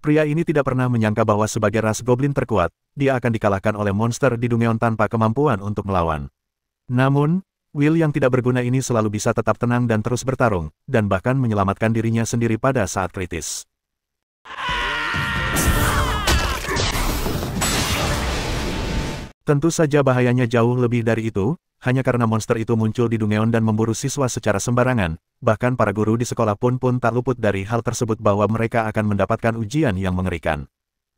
Pria ini tidak pernah menyangka bahwa sebagai ras goblin terkuat, dia akan dikalahkan oleh monster di Dungeon tanpa kemampuan untuk melawan. Namun, Will yang tidak berguna ini selalu bisa tetap tenang dan terus bertarung, dan bahkan menyelamatkan dirinya sendiri pada saat kritis. Tentu saja bahayanya jauh lebih dari itu, hanya karena monster itu muncul di Dungeon dan memburu siswa secara sembarangan, bahkan para guru di sekolah pun tak luput dari hal tersebut bahwa mereka akan mendapatkan ujian yang mengerikan.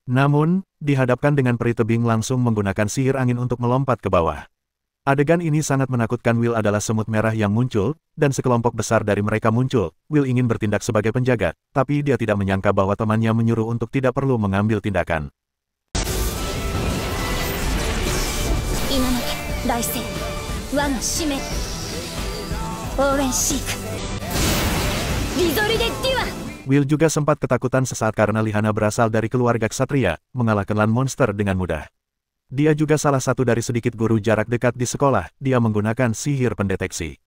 Namun, dihadapkan dengan peri tebing langsung menggunakan sihir angin untuk melompat ke bawah. Adegan ini sangat menakutkan. Will adalah semut merah yang muncul, dan sekelompok besar dari mereka muncul. Will ingin bertindak sebagai penjaga, tapi dia tidak menyangka bahwa temannya menyuruh untuk tidak perlu mengambil tindakan. Will juga sempat ketakutan sesaat karena Lihana berasal dari keluarga ksatria, mengalahkan lan monster dengan mudah. Dia juga salah satu dari sedikit guru jarak dekat di sekolah, dia menggunakan sihir pendeteksi.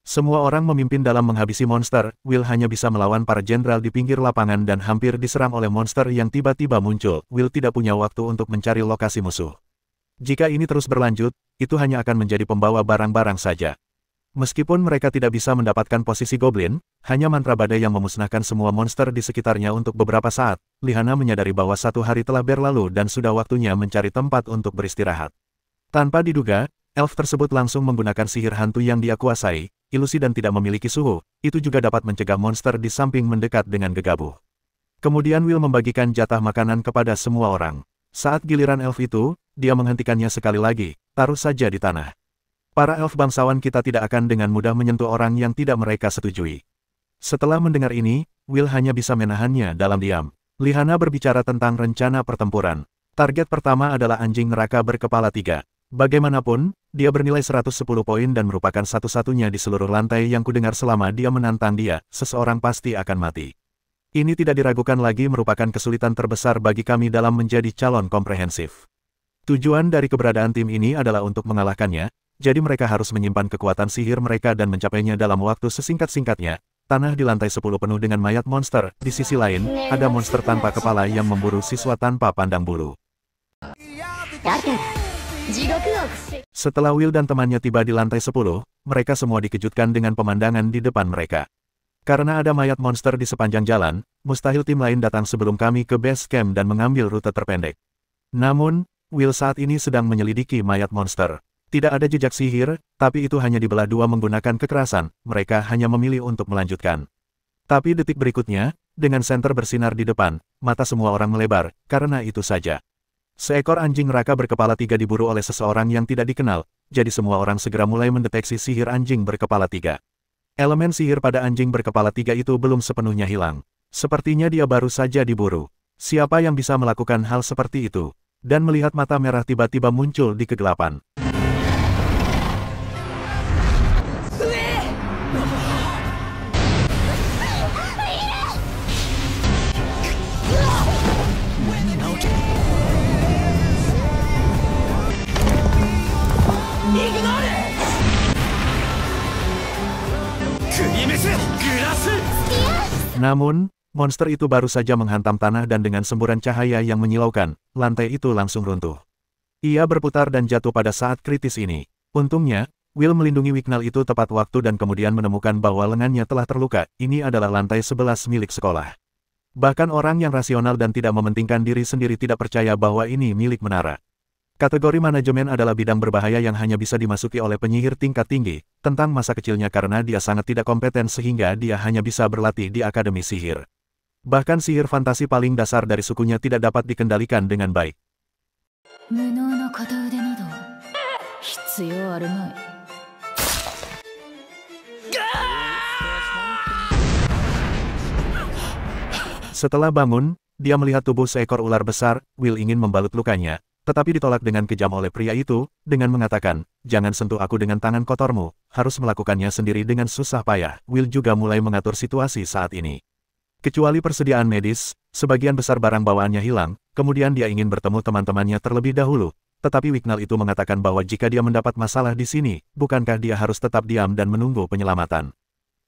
Semua orang memimpin dalam menghabisi monster, Will hanya bisa melawan para jenderal di pinggir lapangan dan hampir diserang oleh monster yang tiba-tiba muncul. Will tidak punya waktu untuk mencari lokasi musuh. Jika ini terus berlanjut, itu hanya akan menjadi pembawa barang-barang saja. Meskipun mereka tidak bisa mendapatkan posisi goblin, hanya mantra badai yang memusnahkan semua monster di sekitarnya untuk beberapa saat, Lihana menyadari bahwa satu hari telah berlalu dan sudah waktunya mencari tempat untuk beristirahat. Tanpa diduga, elf tersebut langsung menggunakan sihir hantu yang dia kuasai, ilusi dan tidak memiliki suhu, itu juga dapat mencegah monster di samping mendekat dengan gegabah. Kemudian Will membagikan jatah makanan kepada semua orang. Saat giliran elf itu, dia menghentikannya sekali lagi, taruh saja di tanah. Para elf bangsawan kita tidak akan dengan mudah menyentuh orang yang tidak mereka setujui. Setelah mendengar ini, Will hanya bisa menahannya dalam diam. Lihana berbicara tentang rencana pertempuran. Target pertama adalah anjing neraka berkepala 3. Bagaimanapun, dia bernilai 110 poin dan merupakan satu-satunya di seluruh lantai yang kudengar selama dia menantang dia, seseorang pasti akan mati. Ini tidak diragukan lagi merupakan kesulitan terbesar bagi kami dalam menjadi calon komprehensif. Tujuan dari keberadaan tim ini adalah untuk mengalahkannya, jadi mereka harus menyimpan kekuatan sihir mereka dan mencapainya dalam waktu sesingkat-singkatnya. Tanah di lantai 10 penuh dengan mayat monster, di sisi lain, ada monster tanpa kepala yang memburu siswa tanpa pandang bulu. Setelah Will dan temannya tiba di lantai 10, mereka semua dikejutkan dengan pemandangan di depan mereka. Karena ada mayat monster di sepanjang jalan, mustahil tim lain datang sebelum kami ke base camp dan mengambil rute terpendek. Namun, Will saat ini sedang menyelidiki mayat monster. Tidak ada jejak sihir, tapi itu hanya dibelah dua menggunakan kekerasan, mereka hanya memilih untuk melanjutkan. Tapi detik berikutnya, dengan senter bersinar di depan, mata semua orang melebar, karena itu saja. Seekor anjing neraka berkepala 3 diburu oleh seseorang yang tidak dikenal, jadi semua orang segera mulai mendeteksi sihir anjing berkepala 3. Elemen sihir pada anjing berkepala 3 itu belum sepenuhnya hilang. Sepertinya dia baru saja diburu. Siapa yang bisa melakukan hal seperti itu? Dan melihat mata merah tiba-tiba muncul di kegelapan. Namun, monster itu baru saja menghantam tanah dan dengan semburan cahaya yang menyilaukan, lantai itu langsung runtuh. Ia berputar dan jatuh pada saat kritis ini. Untungnya, Will melindungi Wignall itu tepat waktu dan kemudian menemukan bahwa lengannya telah terluka. Ini adalah lantai 11 milik sekolah. Bahkan orang yang rasional dan tidak mementingkan diri sendiri tidak percaya bahwa ini milik menara. Kategori manajemen adalah bidang berbahaya yang hanya bisa dimasuki oleh penyihir tingkat tinggi, tentang masa kecilnya karena dia sangat tidak kompeten sehingga dia hanya bisa berlatih di akademi sihir. Bahkan sihir fantasi paling dasar dari sukunya tidak dapat dikendalikan dengan baik. Setelah bangun, dia melihat tubuh seekor ular besar. Will ingin membalut lukanya, tetapi ditolak dengan kejam oleh pria itu, dengan mengatakan, "Jangan sentuh aku dengan tangan kotormu, harus melakukannya sendiri dengan susah payah." Will juga mulai mengatur situasi saat ini. Kecuali persediaan medis, sebagian besar barang bawaannya hilang, kemudian dia ingin bertemu teman-temannya terlebih dahulu, tetapi Wignall itu mengatakan bahwa jika dia mendapat masalah di sini, bukankah dia harus tetap diam dan menunggu penyelamatan.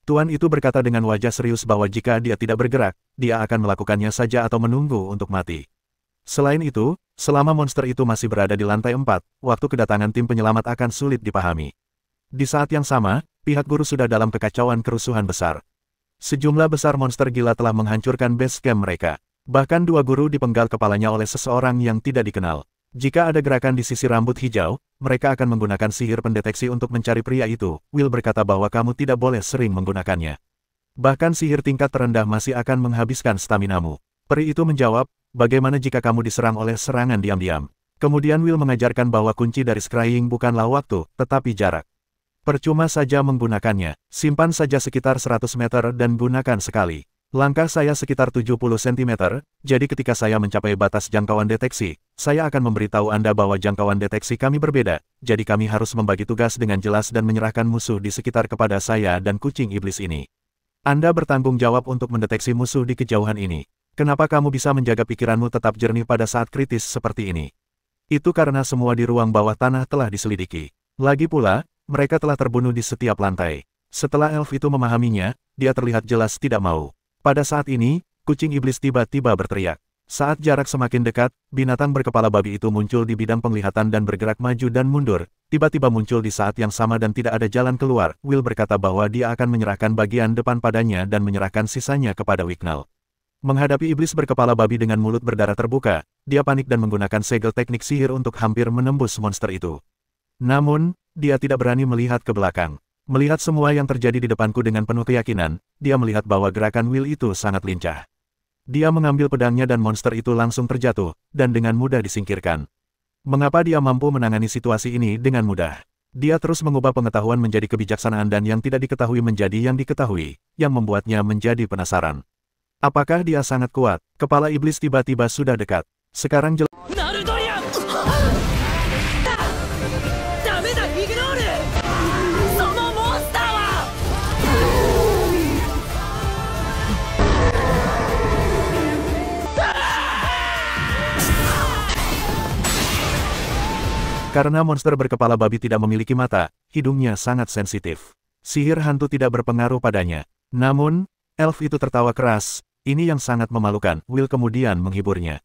Tuan itu berkata dengan wajah serius bahwa jika dia tidak bergerak, dia akan melakukannya saja atau menunggu untuk mati. Selain itu, selama monster itu masih berada di lantai 4, waktu kedatangan tim penyelamat akan sulit dipahami. Di saat yang sama, pihak guru sudah dalam kekacauan kerusuhan besar. Sejumlah besar monster gila telah menghancurkan base camp mereka. Bahkan 2 guru dipenggal kepalanya oleh seseorang yang tidak dikenal. Jika ada gerakan di sisi rambut hijau, mereka akan menggunakan sihir pendeteksi untuk mencari pria itu. Will berkata bahwa kamu tidak boleh sering menggunakannya. Bahkan sihir tingkat terendah masih akan menghabiskan staminamu. Peri itu menjawab, bagaimana jika kamu diserang oleh serangan diam-diam? Kemudian Will mengajarkan bahwa kunci dari scrying bukanlah waktu, tetapi jarak. Percuma saja menggunakannya, simpan saja sekitar 100 meter dan gunakan sekali. Langkah saya sekitar 70 cm, jadi ketika saya mencapai batas jangkauan deteksi, saya akan memberitahu Anda bahwa jangkauan deteksi kami berbeda, jadi kami harus membagi tugas dengan jelas dan menyerahkan musuh di sekitar kepada saya dan kucing iblis ini. Anda bertanggung jawab untuk mendeteksi musuh di kejauhan ini. Kenapa kamu bisa menjaga pikiranmu tetap jernih pada saat kritis seperti ini? Itu karena semua di ruang bawah tanah telah diselidiki. Lagi pula, mereka telah terbunuh di setiap lantai. Setelah elf itu memahaminya, dia terlihat jelas tidak mau. Pada saat ini, kucing iblis tiba-tiba berteriak. Saat jarak semakin dekat, binatang berkepala babi itu muncul di bidang penglihatan dan bergerak maju dan mundur. Tiba-tiba muncul di saat yang sama dan tidak ada jalan keluar. Will berkata bahwa dia akan menyerahkan bagian depan padanya dan menyerahkan sisanya kepada Wignall. Menghadapi iblis berkepala babi dengan mulut berdarah terbuka, dia panik dan menggunakan segel teknik sihir untuk hampir menembus monster itu. Namun, dia tidak berani melihat ke belakang. Melihat semua yang terjadi di depanku dengan penuh keyakinan, dia melihat bahwa gerakan Will itu sangat lincah. Dia mengambil pedangnya dan monster itu langsung terjatuh, dan dengan mudah disingkirkan. Mengapa dia mampu menangani situasi ini dengan mudah? Dia terus mengubah pengetahuan menjadi kebijaksanaan dan yang tidak diketahui menjadi yang diketahui, yang membuatnya menjadi penasaran. Apakah dia sangat kuat? Kepala iblis tiba-tiba sudah dekat. Sekarang jelas. Karena monster berkepala babi tidak memiliki mata, hidungnya sangat sensitif. Sihir hantu tidak berpengaruh padanya. Namun, elf itu tertawa keras. Ini yang sangat memalukan. Will kemudian menghiburnya.